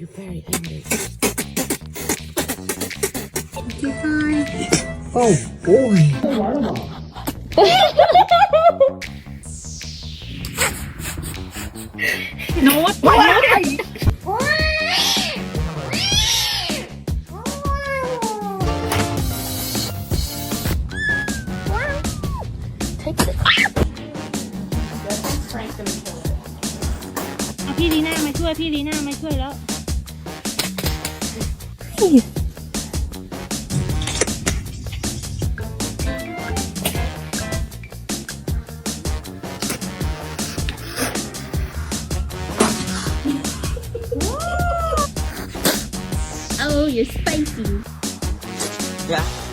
You're very angry. Oh boy.โน้ตปล่อยโน้ต เอาพี่ลีน่ามาช่วยพี่ลีน่ามาช่วยแล้ว Oh, you're spicy. Yeah.